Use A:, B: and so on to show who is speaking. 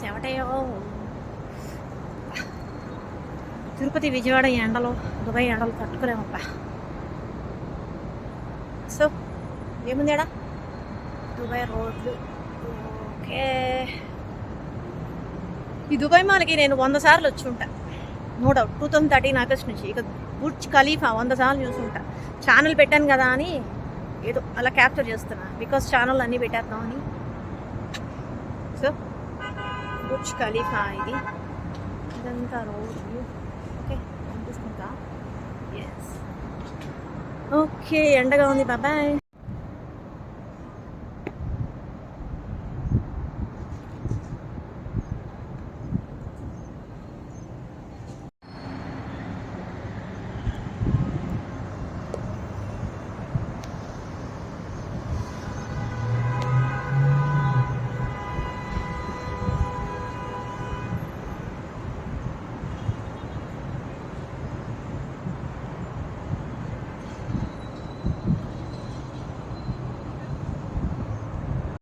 A: చెవటయో. తిరుపతి విజయవాడ ఎండలు, దుబాయ్ ఎండలు తట్టుకోలేమబ్బా. సో ఏముంది ఎడా దుబాయ్ రోడ్లు. ఓకే, ఈ దుబాయ్ మాల్కి నేను 100 సార్లు వచ్చి ఉంటా, నో డౌట్. 2013 ఆగస్ట్ నుంచి. ఇక బుర్జ్ ఖలీఫా 100 సార్లు చూసుంటా. ఛానల్ పెట్టాను కదా అని ఏదో అలా క్యాప్చర్ చేస్తున్నా, బికాస్ ఛానల్ అన్నీ పెట్టేద్దామని. సో బుర్జ్ ఖలీఫా ఇది, ఇదంతా రోడ్ వ్యూ. ఓకే, అనిపిస్తుందా? ఎస్. ఓకే, ఎండగా ఉంది, బాబాయ్.